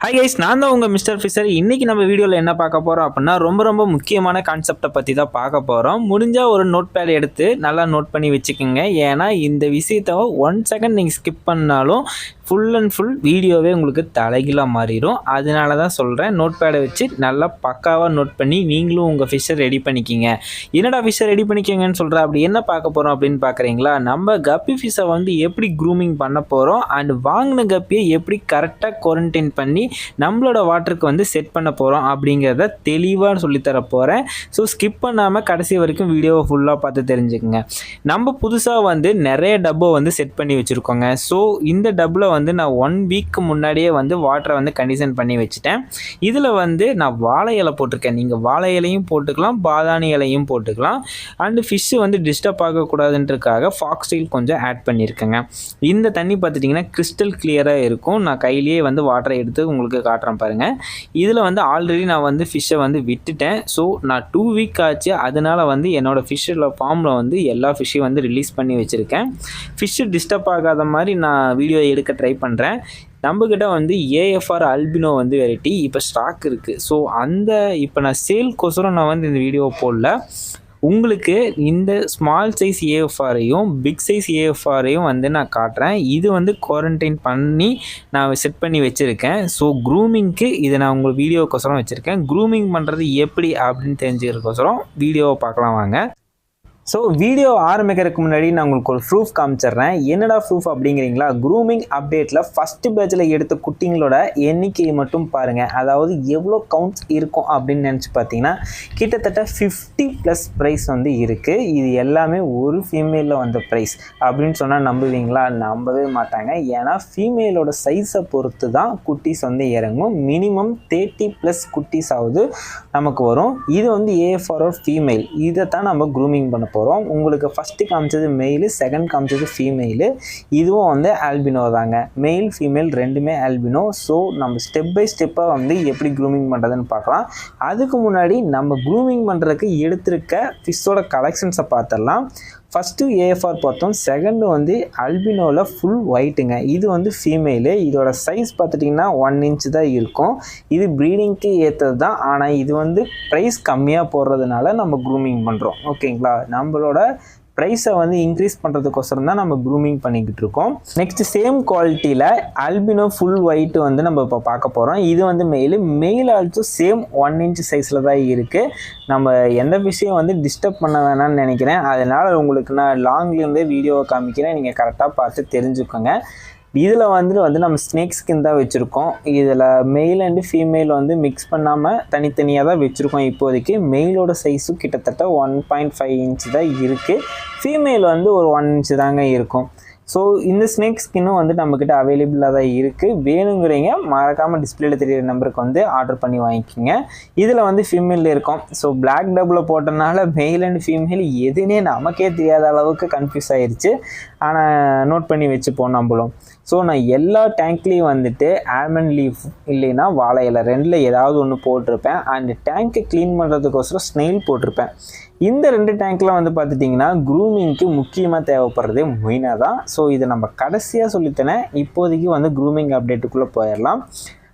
Hi guys, நான் தான் உங்கள் மிஸ்டர் ஃபிஷர். இன்றைக்கி நம்ம வீடியோவில் என்ன பார்க்க போகிறோம் அப்படின்னா ரொம்ப முக்கியமான கான்செப்டை பற்றி தான் பார்க்க போகிறோம். முடிஞ்சால் ஒரு நோட் பேட் எடுத்து நல்லா நோட் பண்ணி வச்சுக்கோங்க. ஏன்னா இந்த விஷயத்தை 1 செகண்ட் நீங்கள் ஸ்கிப் பண்ணாலும் ஃபுல் அண்ட் ஃபுல் வீடியோவே உங்களுக்கு தலைகீழாக மாறிடும். அதனால தான் சொல்கிறேன், நோட் பேடை வச்சு நல்லா பக்காவாக நோட் பண்ணி நீங்களும் உங்கள் ஃபிஷ்ஷை ரெடி பண்ணிக்கிங்க. என்னடா ஃபிஷ்ஷை ரெடி பண்ணிக்கோங்கன்னு சொல்கிறேன், அப்படி என்ன பார்க்க போகிறோம் அப்படின்னு பார்க்குறீங்களா? நம்ம கப்பி ஃபிஷ்ஷை எப்படி க்ரூமிங் பண்ண போகிறோம் அண்ட் வாங்கின கப்பியை எப்படி கரெக்டாக குவாரண்டைன் பண்ணி நம்மளோட வாட்டருக்கு செட் பண்ண போகிறோம் அப்படிங்கிறத தெளிவாக சொல்லித்தர போகிறேன். ஸோ ஸ்கிப் பண்ணாமல் கடைசி வரைக்கும் வீடியோவை ஃபுல்லாக பார்த்து தெரிஞ்சுக்கோங்க. நம்ம புதுசாக நிறைய டப்பை செட் பண்ணி வச்சுருக்கோங்க. ஸோ இந்த டப்பில் நான் 1 வீக் முன்னாடியே வாட்டரை கண்டிஷன் பண்ணி வச்சுட்டேன். இதில் நான் வாழை இலை போட்டிருக்கேன். நீங்கள் வாழை இலையும் போட்டுக்கலாம், பாதாணி இலையும் போட்டுக்கலாம். அண்டு ஃபிஷ்ஷு டிஸ்டர்ப் ஆகக்கூடாதுன்றதுக்காக ஃபாக்ஸ்டைல் கொஞ்சம் ஆட் பண்ணியிருக்கேங்க. இந்த தண்ணி பார்த்துட்டிங்கன்னா கிறிஸ்டல் கிளியராக இருக்கும். நான் கையிலேயே வாட்டரை எடுத்து உங்களுக்கு காட்டுறேன் பாருங்கள். இதில் ஆல்ரெடி நான் ஃபிஷ்ஷை விட்டுட்டேன். ஸோ நான் 2 வீக் ஆச்சு. அதனால் என்னோடய ஃபிஷ்ஷில் ஃபார்மில் எல்லா ஃபிஷ்ஷையும் ரிலீஸ் பண்ணி வச்சுருக்கேன். ஃபிஷ்ஷு டிஸ்டர்ப் ஆகாத மாதிரி நான் வீடியோ எடுக்க ட்ரை பண்ணுறேன். நம்மக்கிட்ட ஏஎஃப்ஆர் அல்பினோ வெரைட்டி இப்போ ஸ்டாக் இருக்குது. ஸோ இப்போ நான் சேல்கோசரம் நான் இந்த வீடியோ போடல. உங்களுக்கு இந்த ஸ்மால் சைஸ் ஏஎஃப்ஆரையும் பிக் சைஸ் ஏஎஃப்ஆரையும் நான் காட்டுறேன். இது குவாரண்டைன் பண்ணி நான் செட் பண்ணி வச்சுருக்கேன். ஸோ க்ரூமிங்க்கு இதை நான் உங்களுக்கு வீடியோக்கோசரம் வச்சுருக்கேன். க்ரூமிங் பண்ணுறது எப்படி அப்படின்னு தெரிஞ்சுக்கிறதுக்கோசரம் வீடியோவை பார்க்கலாம் வாங்க. ஸோ வீடியோ ஆரம்பிக்கிறதுக்கு முன்னாடி நான் உங்களுக்கு ஒரு ப்ரூஃப் காமிச்சிட்றேன். என்னடா ப்ரூஃப் அப்படிங்கிறீங்களா? க்ரூமிங் அப்டேட்டில் ஃபஸ்ட்டு பேட்சில் எடுத்த குட்டிங்களோட எண்ணிக்கையை மட்டும் பாருங்கள். அதாவது எவ்வளோ கவுண்ட்ஸ் இருக்கும் அப்படின்னு நினச்சி பார்த்தீங்கன்னா கிட்டத்தட்ட 50+ ப்ரைஸ் இருக்குது. இது எல்லாமே ஒரு ஃபீமேலில் வந்த ப்ரைஸ் அப்படின்னு சொன்னால் நம்புவீங்களா? நம்பவே மாட்டாங்க. ஏன்னா ஃபீமேலோட சைஸை பொறுத்து தான் குட்டீஸ் இறங்கும். மினிமம் 30+ குட்டீஸ் ஆகுது நமக்கு வரும். இது ஏஎஃப்ஆர் ஃபீமேல். இதை தான் நம்ம க்ரூமிங் பண்ண போகிறோம். உங்களுக்கு ஃபஸ்ட்டு காமிச்சது மெயிலு, செகண்ட் காமிச்சது ஃபீமேலு. இதுவும் ஆல்பினோ தாங்க. மெயில் ஃபீமேல் ரெண்டுமே ஆல்பினோ. ஸோ நம்ம ஸ்டெப் பை ஸ்டெப்பாக எப்படி க்ரூமிங் பண்ணுறதுன்னு பார்க்கலாம். அதுக்கு முன்னாடி நம்ம க்ரூமிங் பண்ணுறதுக்கு எடுத்திருக்க ஃபிஷ்ஷோட கலெக்ஷன்ஸை பார்த்துடலாம். ஃபஸ்ட்டு ஏஎஃப்ஆர் பார்த்தோம். செகண்டு அல்பினோவில் ஃபுல் ஒயிட்டுங்க. இது ஃபீமேலு. இதோட சைஸ் பார்த்துட்டிங்கன்னா 1 இன்ச் தான் இருக்கும். இது ப்ரீடிங்க்கு ஏற்றது தான். ஆனால் இது ப்ரைஸ் கம்மியாக போடுறதுனால நம்ம க்ரூமிங் பண்ணுறோம். ஓகேங்களா? நம்மளோட ப்ரைஸை இன்க்ரீஸ் பண்ணுறதுக்கோசரம் தான் நம்ம க்ரூமிங் பண்ணிக்கிட்டு இருக்கோம். நெக்ஸ்ட்டு சேம் குவாலிட்டியில் அல்பினோ ஃபுல் ஒயிட்டு நம்ம இப்போ பார்க்க போகிறோம். இது மெயில் ஆல்சோ சேம் 1 இன்ச் சைஸில் தான் இருக்குது. நம்ம எந்த விஷயம் டிஸ்டர்ப் பண்ண வேணாம்னு நினைக்கிறேன். அதனால் உங்களுக்கு நான் லாங்லேருந்தே வீடியோவை காமிக்கிறேன். நீங்கள் கரெக்டாக பார்த்து தெரிஞ்சுக்கோங்க. இதில் நம்ம ஸ்னேக் ஸ்கின் தான் வச்சுருக்கோம். இதில் மெயில் அண்டு ஃபீமேல் மிக்ஸ் பண்ணாமல் தனித்தனியாக தான் வச்சுருக்கோம். இப்போதைக்கு மெயிலோட சைஸும் கிட்டத்தட்ட 1.5 இன்ச் தான் இருக்குது. ஃபீமேல் ஒரு 1 இன்ச் தாங்க இருக்கும். ஸோ இந்த ஸ்னேக் ஸ்கின்னும் நம்மக்கிட்ட அவைலபிளாக தான் இருக்குது. வேணுங்கிறீங்க மறக்காமல் டிஸ்பிளேல தெரியிற நம்பருக்கு ஆர்டர் பண்ணி வாங்கிக்கோங்க. இதில் ஃபீமேல் இருக்கும். ஸோ பிளாக் டபுளில் போட்டனால மெயில் அண்ட் ஃபீமேல் எதுனே நமக்கே தெரியாத அளவுக்கு கன்ஃபியூஸ் ஆகிடுச்சு. ஆனால் நோட் பண்ணி வச்சுப்போம் நம்மளும். ஸோ நான் எல்லா டேங்க்லேயும் ஆல்மண்ட் லீஃப் இல்லைன்னா வாழை இலை ரெண்டில் ஏதாவது ஒன்று போட்டிருப்பேன். அண்ட் டேங்க்கை க்ளீன் பண்ணுறதுக்கோசரம் ஸ்னெயில் போட்டிருப்பேன். இந்த 2 டேங்க்கில் பார்த்துட்டிங்கன்னா க்ரூமிங்க்கு முக்கியமாக தேவைப்படுறதே மொயினா தான். ஸோ இதை நம்ம கடைசியாக சொல்லித்தனேன். இப்போதைக்கு க்ரூமிங் அப்டேட்டுக்குள்ளே போயிடலாம்.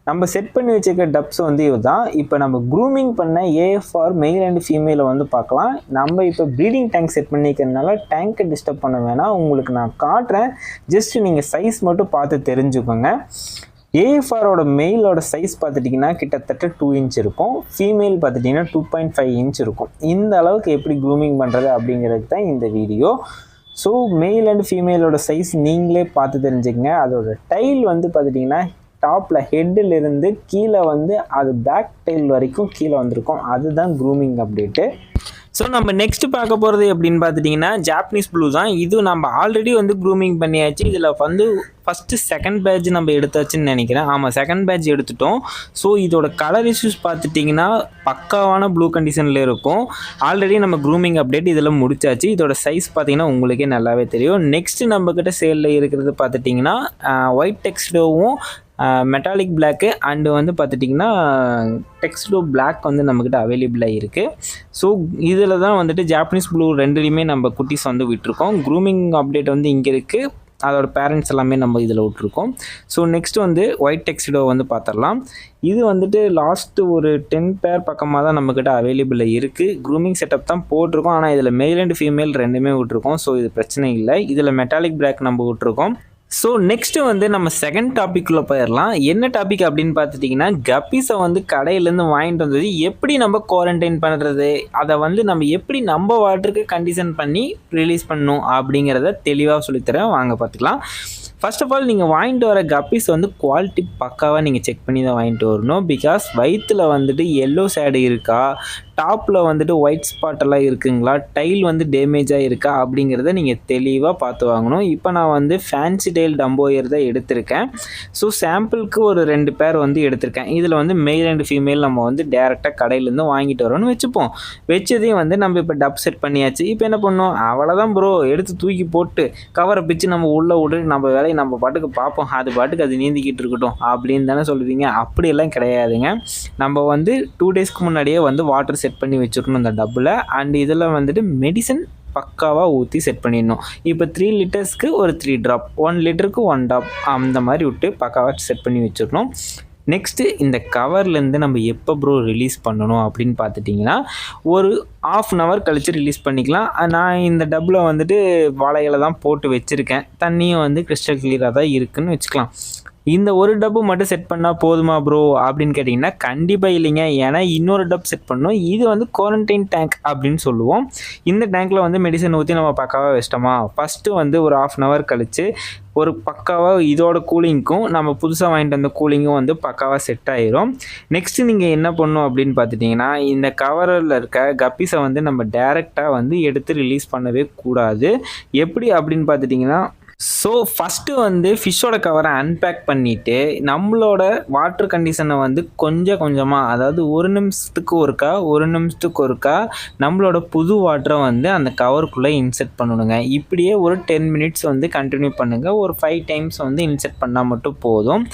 நம்ம செட் பண்ணி வச்சுருக்க டப்ஸ் இதுதான். இப்போ நம்ம க்ரூமிங் பண்ண ஏஎஃப்ஆர் மெயில் அண்ட் ஃபீமேலை பார்க்கலாம். நம்ம இப்போ ப்ரீடிங் டேங்க் செட் பண்ணிக்கிறதுனால டேங்க்கை டிஸ்டர்ப் பண்ண வேணாம். உங்களுக்கு நான் காட்டுறேன். ஜஸ்ட் நீங்கள் சைஸ் மட்டும் பார்த்து தெரிஞ்சுக்கோங்க. ஏஎஃப்ஆரோட மெயிலோட சைஸ் பார்த்துட்டிங்கன்னா கிட்டத்தட்ட 2 இன்ச் இருக்கும். ஃபீமேல் பார்த்துட்டிங்கன்னா 2.5 இன்ச் இருக்கும். இந்த அளவுக்கு எப்படி க்ரூமிங் பண்ணுறது அப்படிங்கிறது தான் இந்த வீடியோ. ஸோ மெயில் அண்ட் ஃபீமேலோட சைஸ் நீங்களே பார்த்து தெரிஞ்சுக்கங்க. அதோட டைல் பார்த்துட்டிங்கன்னா டாப்பில் ஹெட்டிலிருந்து கீழே அது பேக் டைல் வரைக்கும் கீழே வந்திருக்கும். அதுதான் க்ரூமிங் அப்டேட்டு. ஸோ நம்ம நெக்ஸ்ட் பார்க்க போகிறது எப்படின்னு பார்த்துட்டிங்கன்னா ஜாப்பனீஸ் ப்ளூ தான். இது நம்ம ஆல்ரெடி க்ரூமிங் பண்ணியாச்சு. இதில் ஃபஸ்ட்டு செகண்ட் பேட்ச் நம்ம எடுத்தாச்சுன்னு நினைக்கிறேன். ஆமாம், செகண்ட் பேட்ச் எடுத்துட்டோம். ஸோ இதோட கலர் இஷ்யூஸ் பார்த்துட்டிங்கன்னா பக்காவான ப்ளூ கண்டிஷனில் இருக்கும். ஆல்ரெடி நம்ம க்ரூமிங் அப்டேட் இதில் முடிச்சாச்சு. இதோட சைஸ் பார்த்திங்கன்னா உங்களுக்கே நல்லாவே தெரியும். நெக்ஸ்ட்டு நம்மக்கிட்ட சேலில் இருக்கிறது பார்த்துட்டிங்கன்னா ஒயிட் டெக்ஸ்டோவும் மெட்டாலிக் பிளாக்கு அண்டு பார்த்துட்டிங்கன்னா டெக்ஸ்டோ பிளாக் நம்மக்கிட்ட அவைலபிளாக இருக்குது. ஸோ இதில் தான் ஜாப்பனீஸ் ப்ளூ ரெண்டுலேயுமே நம்ம குட்டீஸ் விட்டுருக்கோம். க்ரூமிங் அப்டேட் இங்கே இருக்குது. அதோட பேரண்ட்ஸ் எல்லாமே நம்ம இதில் விட்ருக்கோம். ஸோ நெக்ஸ்ட் வந்து ஒயிட் டெக்ஸிடோ வந்து பார்த்துடலாம். இது வந்துட்டு லாஸ்ட்டு ஒரு 10 பேர் பக்கமாக தான் நம்மக்கிட்ட அவைலபிளில் இருக்குது. க்ரூமிங் செட்டப் தான் போட்டிருக்கோம். ஆனால் இதில் மேல் அண்ட் ஃபீமேல் ரெண்டுமே விட்ருக்கோம். ஸோ இது பிரச்சனை இல்லை. இதில் மெட்டாலிக் பிளாக் நம்ம விட்ருக்கோம். ஸோ நெக்ஸ்ட்டு வந்து நம்ம செகண்ட் டாப்பிக்குள்ளே போயிடலாம். என்ன டாபிக் அப்படின்னு பார்த்துட்டிங்கன்னா, கப்பீஸை வந்து கடையிலேருந்து வாங்கிட்டு வந்தது எப்படி நம்ம குவாரண்டைன் பண்ணுறது, அதை வந்து நம்ம எப்படி நம்ம வாட்டருக்கு கண்டிஷன் பண்ணி ரிலீஸ் பண்ணணும் அப்படிங்கிறத தெளிவாக சொல்லித்தரேன். வாங்க பார்த்துக்கலாம். ஃபர்ஸ்ட் ஆஃப் ஆல் நீங்கள் வாங்கிட்டு வர கப்பீஸ் வந்து குவாலிட்டி பக்காவாக நீங்கள் செக் பண்ணி தான் வாங்கிட்டு வரணும். பிகாஸ் வயிற்றில் வந்துட்டு எல்லோ ஷேடு இருக்கா, டாப்பில் வந்துட்டு ஒயிட் ஸ்பாட்டெல்லாம் இருக்குங்களா, டைல் வந்து டேமேஜாக இருக்கா அப்படிங்கிறத நீங்கள் தெளிவாக பார்த்து வாங்கணும். இப்போ நான் வந்து ஃபேன்சி டைல் டம்போயர் தான் எடுத்திருக்கேன். ஸோ சாம்பிளுக்கு ஒரு 2 பேர் வந்து எடுத்திருக்கேன். இதில் வந்து மெயில் அண்ட் ஃபீமேல் நம்ம வந்து டேரெக்டாக கடையிலேருந்து வாங்கிட்டு வரோன்னு வச்சுப்போம். வச்சதையும் வந்து நம்ம இப்போ டப் செட் பண்ணியாச்சு. இப்போ என்ன பண்ணோம், அவ்வளோதான் ப்ரோ, எடுத்து தூக்கி போட்டு கவரை பிச்சு நம்ம உள்ளே விட்டு நம்ம வேலையை நம்ம பாட்டுக்கு பார்ப்போம், அது பாட்டுக்கு அது நீந்திக்கிட்டு இருக்கட்டும் அப்படின்னு தானே சொல்லுவீங்க. அப்படியெல்லாம் கிடையாதுங்க. நம்ம வந்து 2 டேஸ்க்கு முன்னாடியே வந்து வாட்டர் செட் பண்ணி வச்சுக்கணும் இந்த டப்பில். அண்ட் இதில் வந்துட்டு மெடிசன் பக்காவாக ஊற்றி செட் பண்ணிடணும். இப்போ 3 லிட்டர்ஸ்க்கு ஒரு 3 ட்ராப், 1 லிட்டருக்கு 1 ட்ராப் அந்த மாதிரி விட்டு பக்காவாக செட் பண்ணி வச்சிடணும். நெக்ஸ்ட்டு இந்த கவர்லேருந்து நம்ம எப்போ ப்ரோ ரிலீஸ் பண்ணணும் அப்படின்னு பார்த்துட்டிங்கன்னா, ஒரு 1/2 hour கழித்து ரிலீஸ் பண்ணிக்கலாம். நான் இந்த டப்பில் வந்துட்டு வாழை இலை தான் போட்டு வச்சுருக்கேன். தண்ணியும் வந்து கிறிஸ்டல் கிளியராக தான் இருக்குதுன்னு வச்சுக்கலாம். இந்த ஒரு டப்பு மட்டும் செட் பண்ணால் போதுமா ப்ரோ அப்படின்னு கேட்டிங்கன்னா கண்டிப்பாக இல்லைங்க. ஏன்னா இன்னொரு டப் செட் பண்ணணும். இது வந்து குவாரண்டைன் டேங்க் அப்படின்னு சொல்லுவோம். இந்த டேங்க்கில் வந்து மெடிசன் ஊற்றி நம்ம பக்காவாக வச்சிட்டோமா, ஃபஸ்ட்டு வந்து ஒரு 1/2 hour கழித்து ஒரு பக்காவாக இதோட கூலிங்க்கும் நம்ம புதுசாக வாங்கிட்டு வந்த கூலிங்கும் வந்து பக்காவாக செட் ஆயிரும். நெக்ஸ்ட்டு நீங்கள் என்ன பண்ணணும் அப்படின்னு பார்த்துட்டிங்கன்னா, இந்த கவரில் இருக்க கப்பீஸை வந்து நம்ம டேரெக்டாக வந்து எடுத்து ரிலீஸ் பண்ணவே கூடாது. எப்படி அப்படின்னு பார்த்துட்டிங்கன்னா, ஸோ ஃபஸ்ட்டு வந்து ஃபிஷ்ஷோட கவரை அன்பேக் பண்ணிவிட்டு நம்மளோட வாட்டர் கண்டிஷனை வந்து கொஞ்சம் கொஞ்சமாக, அதாவது 1 நிமிஷத்துக்கு ஒருக்கா நம்மளோட புது வாட்டரை வந்து அந்த கவருக்குள்ளே இன்செர்ட் பண்ணணுங்க. இப்படியே ஒரு 10 minutes வந்து கண்டினியூ பண்ணுங்கள். ஒரு 5 times வந்து இன்செர்ட் பண்ணால் மட்டும் போதும்.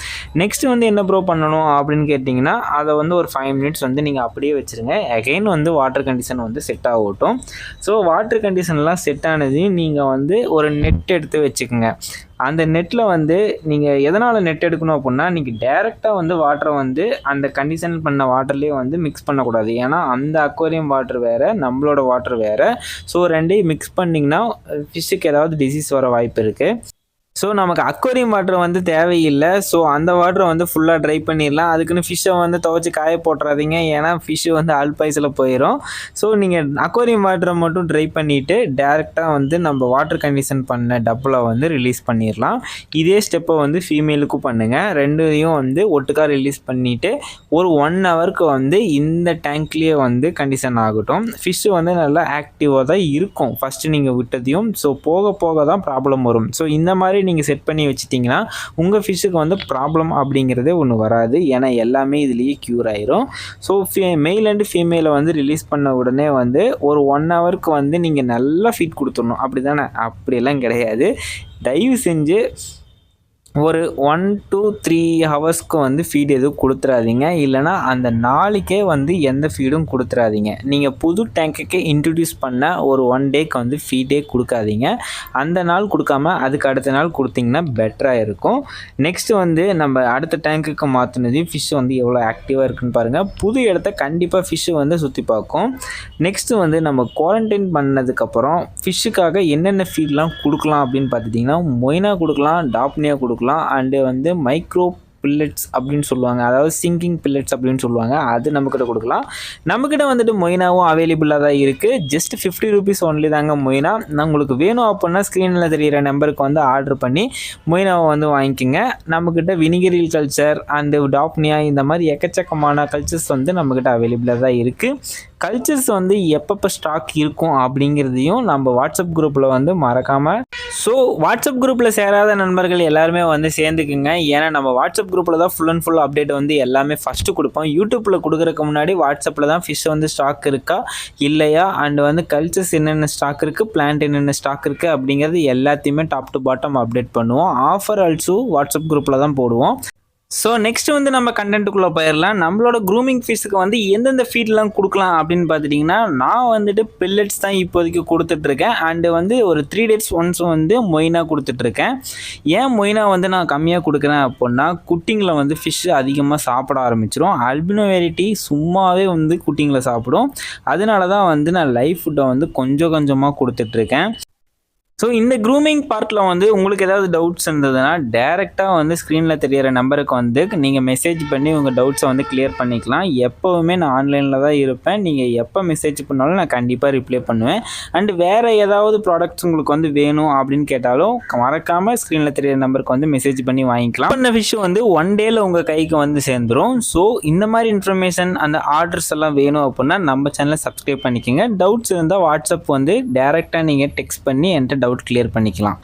நெக்ஸ்ட்டு வந்து என்ன ப்ரோ பண்ணணும் அப்படின்னு கேட்டிங்கன்னா, அதை வந்து ஒரு 5 minutes வந்து நீங்கள் அப்படியே வச்சுருங்க. அகைன் வந்து வாட்டர் கண்டிஷன் வந்து செட் ஆகட்டும். ஸோ வாட்டர் கண்டிஷன்லாம் செட் ஆனதையும் நீங்கள் வந்து ஒரு நெட் எடுத்து வச்சுக்கோங்க. அந்த நெட்டில் வந்து நீங்கள் எதனால் நெட் எடுக்கணும் அப்படின்னா, நீங்கள் டைரெக்டாக வந்து வாட்டரை வந்து அந்த கண்டிஷன் பண்ண வாட்டர்லேயே வந்து மிக்ஸ் பண்ணக்கூடாது. ஏன்னா அந்த அக்வேரியம் வாட்டர் வேறு, நம்மளோட வாட்டர் வேறு. ஸோ ரெண்டையும் மிக்ஸ் பண்ணிங்கன்னா ஃபிஷ்ஷுக்கு ஏதாவது டிசீஸ் வர வாய்ப்பு இருக்குது. ஸோ நமக்கு அக்வேரியம் வாட்டர் வந்து தேவையில்லை. ஸோ அந்த வாட்டரை வந்து ஃபுல்லாக ட்ரை பண்ணிடலாம். அதுக்குன்னு ஃபிஷ்ஷை வந்து துவைச்சி காய போட்டுறாதீங்க. ஏன்னா ஃபிஷ்ஷு வந்து ஆல்பாய்ஸில் போயிடும். ஸோ நீங்கள் அக்வேரியம் வாட்டரை மட்டும் ட்ரை பண்ணிவிட்டு டேரெக்டாக வந்து நம்ம வாட்டர் கண்டிஷன் பண்ண டப்பில் வந்து ரிலீஸ் பண்ணிடலாம். இதே ஸ்டெப்பை வந்து ஃபீமேலுக்கும் பண்ணுங்கள். ரெண்டையும் வந்து ஒட்டுக்கா ரிலீஸ் பண்ணிவிட்டு ஒரு 1 hourக்கு வந்து இந்த டேங்க்லேயே வந்து கண்டிஷன் ஆகட்டும். ஃபிஷ்ஷு வந்து நல்லா ஆக்டிவாக தான் இருக்கும் ஃபஸ்ட்டு நீங்கள் விட்டதையும். ஸோ போக போக தான் ப்ராப்ளம் வரும். ஸோ இந்த மாதிரி நீங்கள் செட் பண்ணி வச்சிட்டிங்கன்னா உங்கள் ஃபிஷ்ஷுக்கு வந்து ப்ராப்ளம் அப்படிங்கிறதே ஒன்று வராது. ஏன்னா எல்லாமே இதுலேயே க்யூர் ஆயிரும். ஸோ மெயில் அண்ட் ஃபீமேலை வந்து ரிலீஸ் பண்ண உடனே வந்து ஒரு 1 hourக்கு வந்து நீங்கள் நல்லா ஃபீட் கொடுத்துடணும். அப்படி தானே? அப்படியெல்லாம் கிடையாது. தயவு செஞ்சு ஒரு 1 to 3 ஹவர்ஸ்க்கு வந்து ஃபீடு எதுவும் கொடுத்துறாதீங்க. இல்லைனா அந்த நாளைக்கே வந்து எந்த ஃபீடும் கொடுத்துறாதீங்க. நீங்கள் புது டேங்க்குக்கு இன்ட்ரடியூஸ் பண்ண ஒரு 1 டேக்கு வந்து ஃபீடே கொடுக்காதீங்க. அந்த நாள் கொடுக்காம அதுக்கு அடுத்த நாள் கொடுத்தீங்கன்னா பெட்டராக இருக்கும். நெக்ஸ்ட்டு வந்து நம்ம அடுத்த டேங்க்குக்கு மாற்றினதையும் ஃபிஷ் வந்து எவ்வளோ ஆக்டிவாக இருக்குன்னு பாருங்கள். புது இடத்த கண்டிப்பாக ஃபிஷ்ஷு வந்து சுற்றி பார்க்கும். நெக்ஸ்ட்டு வந்து நம்ம குவாரண்டைன் பண்ணதுக்கப்புறம் ஃபிஷ்ஷுக்காக என்னென்ன ஃபீட்லாம் கொடுக்கலாம் அப்படின்னு பார்த்துட்டிங்கன்னா, மொய்னா கொடுக்கலாம், டாப்னியா கொடுக்கலாம், அண்டு வந்து மைக்ரோ பில்லட்ஸ் அப்படின்னு சொல்லுவாங்க. அதாவது சிங்கிங் பில்லட்ஸ் அப்படின்னு சொல்லுவாங்க. அது நம்மக்கிட்ட கொடுக்கலாம். நம்மக்கிட்ட வந்துட்டு மொய்னாவும் அவைலபிளாக தான் இருக்குது. ஜஸ்ட் 50 rupees ஒன்லி தாங்க மொய்னா. உங்களுக்கு வேணும் அப்படின்னா ஸ்க்ரீனில் தெரிகிற நம்பருக்கு வந்து ஆர்டர் பண்ணி மொய்னாவை வந்து வாங்கிக்கோங்க. நம்மக்கிட்ட வினிகரில் கல்ச்சர் அண்டு டாப்னியா இந்த மாதிரி எக்கச்சக்கமான கல்ச்சர்ஸ் வந்து நம்மக்கிட்ட அவைலபிளாக தான் இருக்குது. கல்ச்சர்ஸ் வந்து எப்பப்போ ஸ்டாக் இருக்கும் அப்படிங்கிறதையும் நம்ம வாட்ஸ்அப் குரூப்பில் வந்து மறக்காமல், ஸோ வாட்ஸ்அப் குரூப்பில் சேராத நண்பர்கள் எல்லாருமே வந்து சேர்ந்துக்குங்க. ஏன்னா நம்ம வாட்ஸ்அப் குரூப்பில் தான் ஃபுல் அண்ட் ஃபுல் அப்டேட் வந்து எல்லாமே ஃபஸ்ட்டு கொடுப்போம். யூடியூப்பில் கொடுக்குறதுக்கு முன்னாடி வாட்ஸ்அப்பில் தான் ஃபிஷ் வந்து ஸ்டாக் இருக்கா இல்லையா, அண்ட் வந்து கல்ச்சர்ஸ் என்னென்ன ஸ்டாக் இருக்குது, பிளான்ட் என்னென்ன ஸ்டாக் இருக்குது அப்படிங்கிறது எல்லாத்தையுமே டாப் டு பாட்டம் அப்டேட் பண்ணுவோம். ஆஃபர் ஆல்சோ வாட்ஸ்அப் குரூப்பில் தான் போடுவோம். ஸோ நெக்ஸ்ட் வந்து நம்ம கண்டென்ட்டுக்குள்ளே போயிடலாம். நம்மளோட க்ரூமிங் ஃபீஸுக்கு வந்து எந்தெந்த ஃபீட்லாம் கொடுக்கலாம் அப்படின்னு பார்த்துட்டிங்கன்னா, நான் வந்துட்டு பில்லட்ஸ் தான் இப்போதைக்கு கொடுத்துட்ருக்கேன். அண்டு வந்து ஒரு 3 days ஒன்ஸ் வந்து மொய்னா கொடுத்துட்ருக்கேன். ஏன் மொய்னா வந்து நான் கம்மியாக கொடுக்குறேன் அப்புடின்னா, குட்டிங்கில் வந்து ஃபிஷ் அதிகமாக சாப்பிட ஆரம்பிச்சிரும். அல்பினோ வெரைட்டி சும்மாவே வந்து குட்டிங்கில் சாப்பிடும். அதனால தான் வந்து நான் லைவ் ஃபுட்டை வந்து கொஞ்சம் கொஞ்சமாக கொடுத்துட்ருக்கேன். ஸோ இந்த க்ரூமிங் பார்ட்டில் வந்து உங்களுக்கு ஏதாவது டவுட்ஸ் இருந்ததுன்னா டேரெக்டாக வந்து ஸ்க்ரீனில் தெரியிற நம்பருக்கு வந்து நீங்கள் மெசேஜ் பண்ணி உங்கள் டவுட்ஸை வந்து கிளியர் பண்ணிக்கலாம். எப்போவுமே நான் ஆன்லைனில் தான் இருப்பேன். நீங்கள் எப்போ மெசேஜ் பண்ணாலும் நான் கண்டிப்பாக ரிப்ளை பண்ணுவேன். அண்டு வேறு ஏதாவது ப்ராடக்ட்ஸ் உங்களுக்கு வந்து வேணும் அப்படின்னு கேட்டாலும் மறக்காமல் ஸ்க்ரீனில் தெரியிற நம்பருக்கு வந்து மெசேஜ் பண்ணி வாங்கிக்கலாம். பண்ண ஃபிஷ் வந்து 1 dayல உங்கள் கைக்கு வந்து சேர்ந்துடும். ஸோ இந்த மாதிரி இன்ஃபர்மேஷன் அந்த ஆர்டர்ஸ் எல்லாம் வேணும் அப்படின்னா நம்ம சேனலை சப்ஸ்கிரைப் பண்ணிக்கோங்க. டவுட்ஸ் இருந்தால் வாட்ஸ்அப் வந்து டேரெக்டாக நீங்கள் டெக்ஸ்ட் பண்ணி என்கிட்ட டவுட் கிளியர் பண்ணிக்கலாம்.